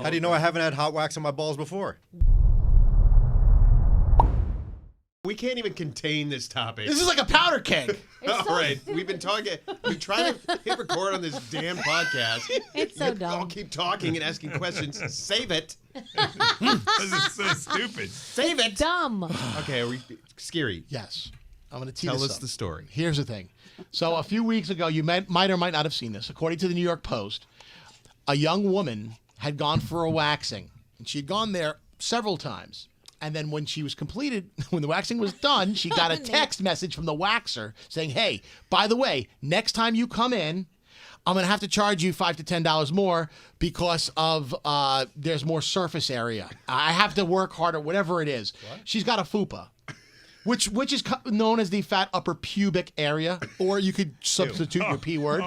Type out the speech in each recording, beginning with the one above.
How do you know I haven't had hot wax on my balls before? We can't even contain this topic. This is like a powder keg. All right, we've been talking. We try to hit record on this damn podcast. It's so dumb. I'll keep talking and asking questions. Save it. This is so stupid. Save it. Dumb. Okay, are we scary? Yes. I'm going to tee Tell this us up. the story. Here's the thing. So a few weeks ago, you might or might not have seen this. According to the New York Post, a young woman had gone for a waxing. And she had gone there several times. And then when she was completed, when the waxing was done, she got a text message from the waxer saying, hey, by the way, next time you come in, I'm going to have to charge you $5 to $10 more because of there's more surface area. I have to work harder, whatever it is. What? She's got a Fupa. Which is known as the fat upper pubic area, or you could substitute your P word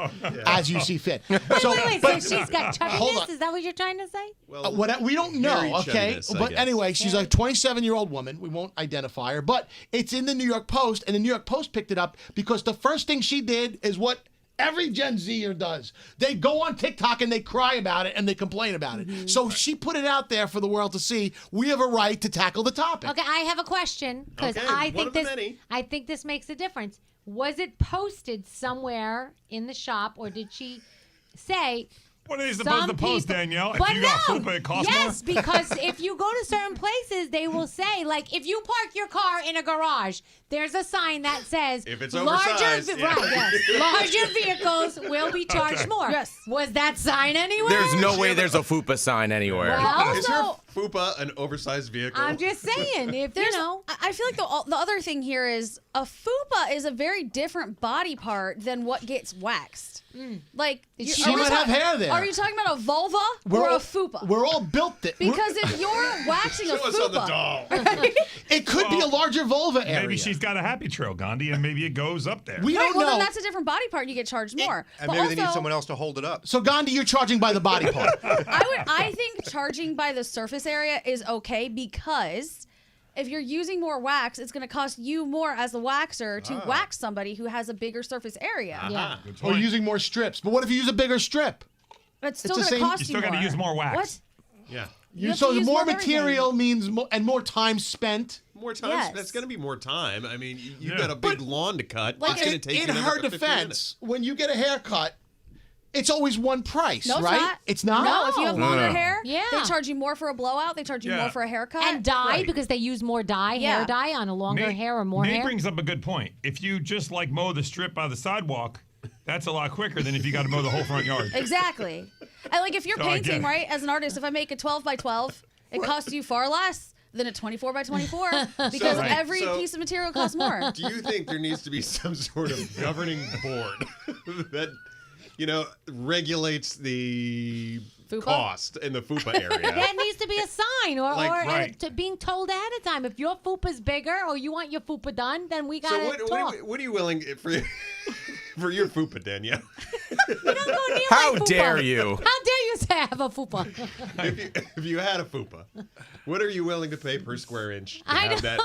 as you see fit. Wait, so she's got chubbiness? Is that what you're trying to say? Well, we don't know, okay? But anyway, she's a 27-year-old woman. We won't identify her, but it's in the New York Post, and the New York Post picked it up because the first thing she did is what every Gen Zer does. They go on TikTok and they cry about it and they complain about it. Mm-hmm. So she put it out there for the world to see. We have a right to tackle the topic. Okay, I have a question because I think this makes a difference. Was it posted somewhere in the shop, or did she say? What are they supposed to post, Danielle? If you got Fupa, it costs more? Yes, because if you go to certain places, they will say, like, if you park your car in a garage, there's a sign that says, if it's oversized, larger vehicles will be charged more. Yes. Was that sign anywhere? There's no way there's a Fupa sign anywhere. Well, is her Fupa an oversized vehicle? I'm just saying, if There's, you know. I feel like the other thing here is a Fupa is a very different body part than what gets waxed. Like she might have hair there. Are you talking about a vulva or a Fupa? We're all built it. Because if you're waxing a Show us on the Fupa, doll. it could be a larger vulva area. Maybe she's got a happy trail, Gandhi, and maybe it goes up there. We don't know. Then that's a different body part. You get charged more. And But maybe also, they need someone else to hold it up. So Gandhi, you're charging by the body part. I think charging by the surface area is okay because if you're using more wax, it's going to cost you more as a waxer to wax somebody who has a bigger surface area. Yeah. Or using more strips. But what if you use a bigger strip? It's still going to cost you You still more. got to use more wax. What? Yeah. So use more more of material means more, and more time spent. More time. Yes. That's going to be more time. I mean, you've got a big lawn to cut. Like it's going to take in you her another 50 defense, minutes. when you get a haircut, it's always one price, No, it's right? not. It's not? No, if you have longer hair, Yeah. they charge you more for a blowout. They charge you more for a haircut. And dye, because they use more dye, Yeah. hair dye on a longer hair or more Nate hair. brings up a good point. If you just like mow the strip by the sidewalk, that's a lot quicker than if you got to mow the whole front yard. Exactly. And like if you're So I painting, get it. right, as an artist, if I make a 12 by 12, it costs you far less than a 24 by 24 because Right. every piece of material costs more. Do you think there needs to be some sort of governing board that, regulates the Fupa? cost in the Fupa area? There needs to be a sign or Right. to being told ahead of time. If your fupa's bigger or you want your fupa done, then we got to So talk. what are you willing for your Fupa, Danielle? You don't go near How my fupa. dare you? How dare you say I have a fupa? if you had a Fupa, what are you willing to pay per square inch to I have don't that?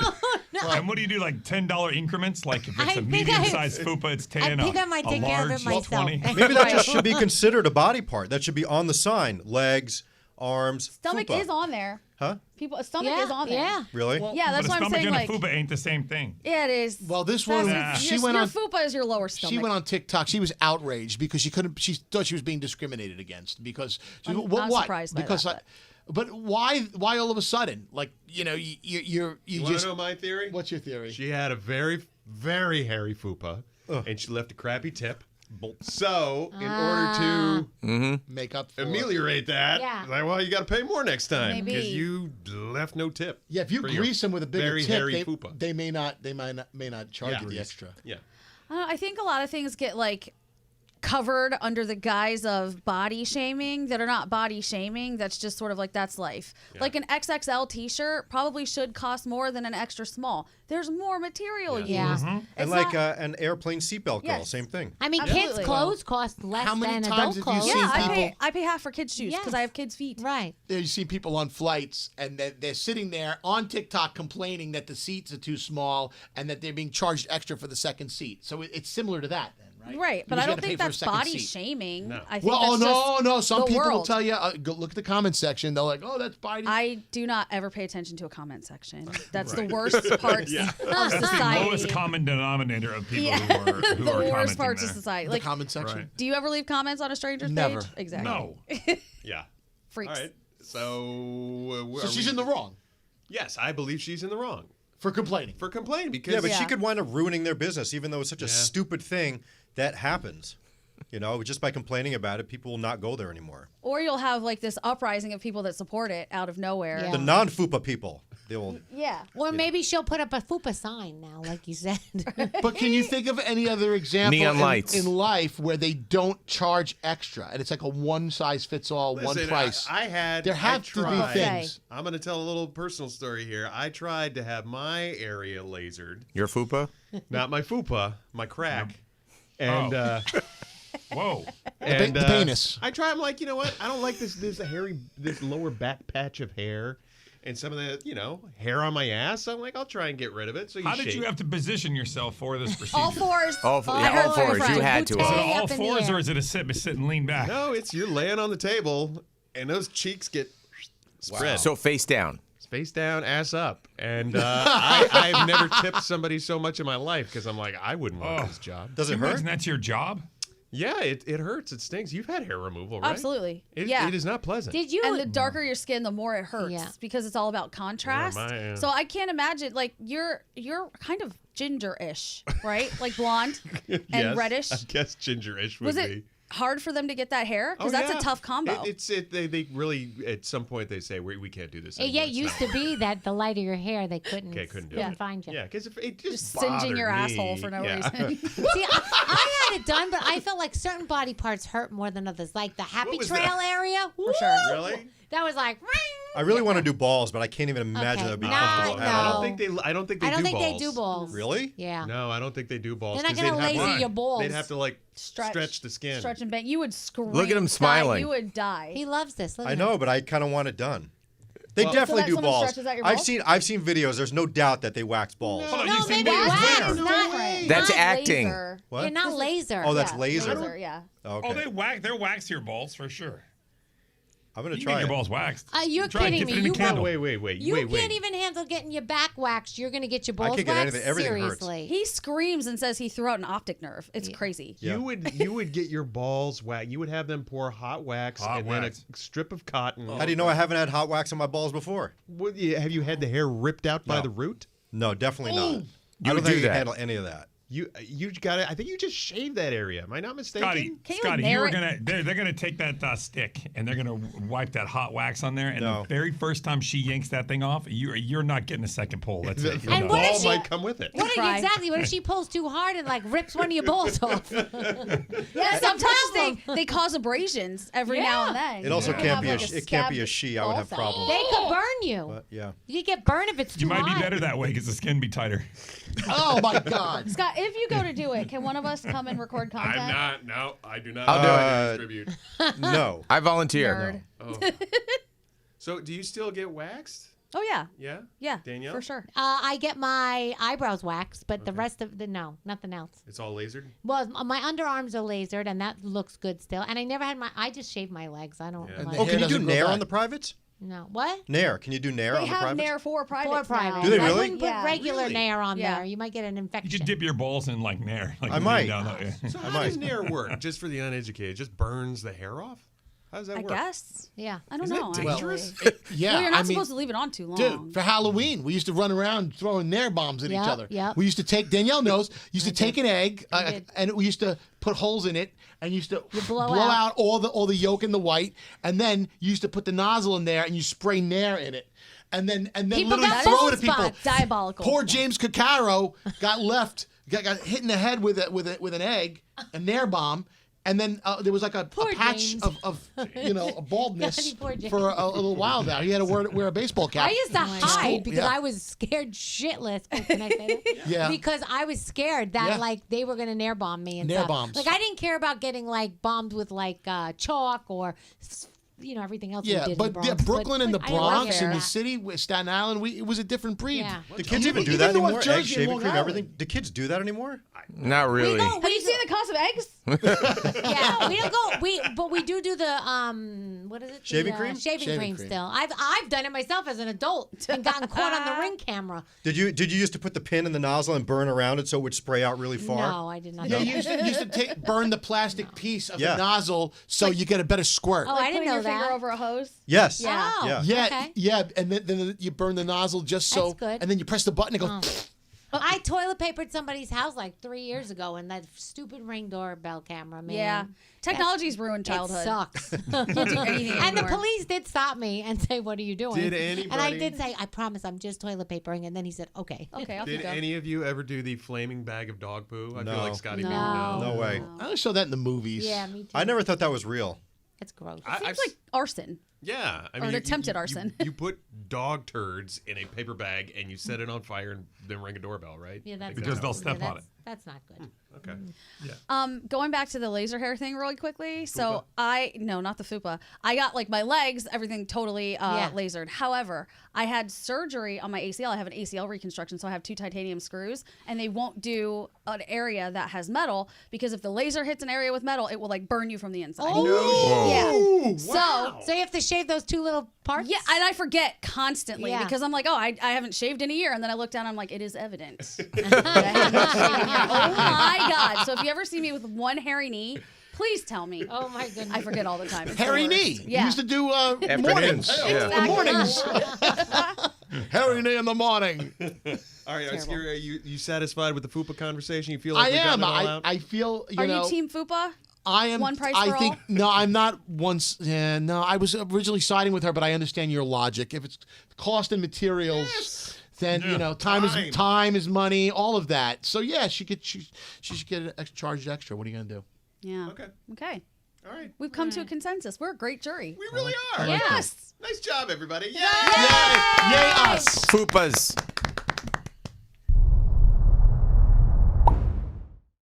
know. And what do you do, like $10 increments? Like if I it's a think medium-sized Fupa, it's 10. I think I might a take care of large it myself. 20. Maybe that just should be considered a body part. That should be on the sign. Legs, arms, Stomach Fupa. is on there. Huh? A stomach is on there. Yeah. Really? Yeah, that's But a what I'm stomach saying. and Like, a Fupa ain't the same thing. yeah, it is. Well, this one, she went your on. Fupa is your lower stomach. She went on TikTok. She was outraged because she couldn't. She thought she was being discriminated against because. I'm what? not surprised by because that, but why? Why all of a sudden? Like you You just. want to know my theory? What's your theory? She had a very, very hairy Fupa, and she left a crappy tip. So, in order to Make up for it. ameliorate that, Yeah. it's like, well, you got to pay more next time because Maybe. you left no tip. Yeah, if you for your grease them with a bigger very tip, hairy Fupa. they may not charge you the extra. Yeah. I think a lot of things get like covered under the guise of body shaming that are not body shaming. That's just sort of like that's life. Like an XXL t-shirt probably should cost more than an extra small. There's more material used. Yeah. It's And like not- an airplane seatbelt girl, Yes. same thing. I mean, Absolutely. kids' clothes cost less How many than times adult have you clothes. seen yeah, people- I pay half for kids' shoes because Yes. I have kids' feet. Right. You see people on flights and they're sitting there on TikTok complaining that the seats are too small and that they're being charged extra for the second seat. So it's similar to that then, Right, but You I just don't gotta pay think for a that's second body seat. shaming. No. I think Well, that's just Some the people will world. tell you, go look at the comment section. They're like, oh, that's body. I do not ever pay attention to a comment section. That's the worst parts of society. Lowest common denominator of people Yeah. who are the worst commenting parts there. of society. the Like, comment section. Right. do you ever leave comments on a stranger's Never. page? Exactly. No. Yeah. Freaks. All right. So, So she's in the wrong Yes, I believe she's in the wrong for complaining. for complaining because Yeah, but she Yeah. could wind up ruining their business, even though it's such a Yeah. stupid thing that happens. Just by complaining about it, people will not go there anymore. Or you'll have like this uprising of people that support it out of nowhere. Yeah. The non-FUPA people, they will. Yeah. Or maybe she'll put up a Fupa sign now, like you said. But can you think of any other example Neon lights. in life where they don't charge extra and it's like a one-size-fits-all, one Listen, price? There have to be tried. things. I'm going to tell a little personal story here. I tried to have my area lasered, Your fupa? not my fupa, my crack, and Whoa. and the penis. I tried. I'm like, you know what? I don't like this lower back patch of hair, and some of the hair on my ass. I'm like, I'll try and get rid of it. So How did you have to position yourself for this procedure? All fours. All I heard all from a fours. You friend. had to. Is it Hey, all up in the fours air. or is it a sit and lean back? No, you're laying on the table, and those cheeks get spread. So face down. Face down, ass up. And I've never tipped somebody so much in my life because I'm like, I wouldn't want this job. Does it Can you hurt? imagine that's your job? Yeah, it hurts. It stings. You've had hair removal, right? Absolutely. It, Yeah. It is not pleasant. Did you? And the darker your skin, the more it hurts Yeah. because it's all about contrast. Yeah. So I can't imagine like you're kind of ginger-ish, right? Like blonde and Yes, reddish. I guess gingerish would Was be. it hard for them to get that hair? Because Oh, that's yeah. a tough combo. They really at some point they say we can't do this. Yeah, anymore. it It's used not to be that the lighter your hair, they couldn't, couldn't do it. find you. Yeah, because it just singeing your bothered me. asshole for no Yeah. reason. See, I had it done, but I felt like certain body parts hurt more than others. Like the Happy was Trail that? area. For sure. Really? That was like, I really want to do balls, but I can't even imagine Okay. that would be Nah, comfortable. no. at I all. don't think they. I don't do think balls. they do balls. Really? Yeah. No, I don't think they do balls. They're not 'cause gonna they'd have laser to- your balls. They'd have to like Stretch. stretch the skin. Stretch and bang. You would scream. Look at him smiling. You would die. He loves this. Look I at know, him. but I kind of want it done. They Well- definitely So that do someone balls. stretches out your I've balls? seen videos. There's no doubt that they wax balls. Hold on, No, you've seen maybe videos wax, where? not That's not acting. Laser. What? Yeah, not laser. Oh, that's Yeah, laser. Yeah. Okay. Oh, they're wax your balls for sure. I'm gonna You try get your it. balls waxed. You're Try it, kidding dip me. it in a You candle. Wait. You wait. can't even handle getting your back waxed. You're gonna get your balls could get waxed. anything- everything hurts. Seriously. He screams and says he threw out an optic nerve. It's crazy. Yeah. You would get your balls waxed. You would have them pour hot wax Hot and wax. then a strip of cotton. How do you know I haven't had hot wax on my balls before? Have you had the hair ripped out by No. the root? No, definitely not. You I would don't think do I can that. handle any of that. You got it. I think you just shaved that area. Am I not mistaken? Scotty, nair you were it? gonna. They're gonna take that stick and they're gonna wipe that hot wax on there. And No. the very first time she yanks that thing off, you're not getting a second pull. That's it. You're And done. what if ball she- might come with it. What if, Cry. exactly? What if she pulls too hard and like rips one of your balls off? Yeah, the sometimes problem. they cause abrasions every now and then. It also You can't have, be a like, it can't be a scabbed she. I would have ball problems. They could burn you. But yeah. You could get burned if it's too You might be hot. better that way because the skin be tighter. Oh my God. Scott, if you go to do it, can one of us come and record content? I'm not. No, I do not. I'll do it. Distribute. No. I volunteer. Nerd. Oh. So, do you still get waxed? Oh yeah, Yeah. yeah, Danielle? for sure. I get my eyebrows waxed, but the rest of no, nothing else. It's all lasered. Well, my underarms are lasered, and that looks good still. And I never had I just shave my legs. I don't. Yeah. And like- the Oh, hair can you do doesn't grow nair back. on the privates? no. What? Nair. Can you do nair They on the have privates? Nair for privates For private. now. Do they I really? wouldn't put Yeah. regular Really? nair on Yeah. there. You might get an You infection. just dip your balls in like nair. Like I you might. Down there. So how might. does Nair work? Just for the uneducated, it just burns the hair off? How does that I work? guess. Yeah. I don't Isn't know. that dangerous? actually. Yeah, Well, you're not I mean, supposed to leave it on too long. dude, for Halloween, we used to run around throwing nair bombs at each Yep, other. yep. We used to take, Danielle knows, used to take an egg, did. and we used to put holes in it, and used to blow blow out. out all the yolk and the white, and then you used to put the nozzle in there, and you spray nair in it. And then People literally got throw it bald at people. spots. Diabolical. Poor James Caccaro got hit in the head with an egg, a nair bomb, and then there was like a Poor patch James. of a baldness God, poor James. for a little while there. He had to wear a baseball cap. I used to hide because Yeah. I was scared shitless. Oh, can I say that? Yeah. Because I was scared that Yeah. like they were gonna nair bomb me and Nair stuff. bombs. Like I didn't care about getting like bombed with like chalk or everything else we Yeah, did but in the Bronx. Brooklyn and the I didn't work Bronx there. and the city, Staten Island, it was a different breed. Yeah. Do kids even do Even that North anymore? Jersey Eggs, and shaving Long cream, Island. everything. Do kids do that anymore? Not really. Have you seen the cost of eggs? Yeah, we don't go. But we do the what is it? Shaving the, cream? Shaving cream still. I've done it myself as an adult and gotten caught on the Ring camera. Did you used to put the pin in the nozzle and burn around it so it would spray out really far? No, I did not. Yeah, do you that. used to burn the plastic piece of Yeah. the nozzle so you get a better squirt. Oh, I didn't Putting know your finger that. over a hose. Yes. Yeah. Oh, Yeah. Yeah, okay. yeah, and then you burn the nozzle just so, That's good. and then you press the button and it goes. I toilet papered somebody's house like 3 years ago, and that stupid Ring doorbell camera, man. Yeah. Technology's ruined childhood. It sucks. Can't do anything And the anymore. police did stop me and say, "What are you doing?" Did And I anybody- did say, "I promise, I'm just toilet papering." And then he said, "Okay." Okay, off Did you go. any of you ever do the flaming bag of dog poo? I feel No. like Scotty No. maybe no. No way. I only saw that in the movies. Yeah, me too. I never thought that was real. It's gross. Seems like arson. Yeah, I Or mean, an attempted arson. You put dog turds in a paper bag and you set it on fire and then ring a doorbell, right? Yeah, that's Because not they'll good. step Yeah, on it. That's not good. Okay. Going back to the laser hair thing really quickly. So Fupa? no, not the Fupa. I got like my legs, everything totally lasered. However, I had surgery on my ACL. I have an ACL reconstruction, so I have 2 titanium screws, and they won't do an area that has metal because if the laser hits an area with metal, it will like burn you from the inside. Oh, Yeah. so you have to shave those 2 little parts. Yeah, and I forget constantly Yeah. because I'm like, oh, I haven't shaved in a year, and then I look down, and I'm like, it is evident that I have not shaved in a year. Oh my god! So if you ever see me with one hairy knee, please tell me. Oh my goodness. I forget all the time. It's the Hairy worst. knee. Yeah. You used to do Afternoons. mornings. Yeah. The mornings. Hairy knee in the morning. All right, Obscure, are you satisfied with the Fupa conversation? You feel like I we got am. it all out? I feel, Are know. you Team Fupa? I am. One price I for think all? no. I'm not. Once. Yeah, no. I was originally siding with her, but I understand your logic. If it's cost and materials, then time is money. All of that. So yeah, she should get charged extra. What are you gonna do? Yeah. Okay. Okay. All right. We've come to a consensus. We're a great jury. We really are. Yes. Nice job, everybody. Yay! Yay us! Fupas.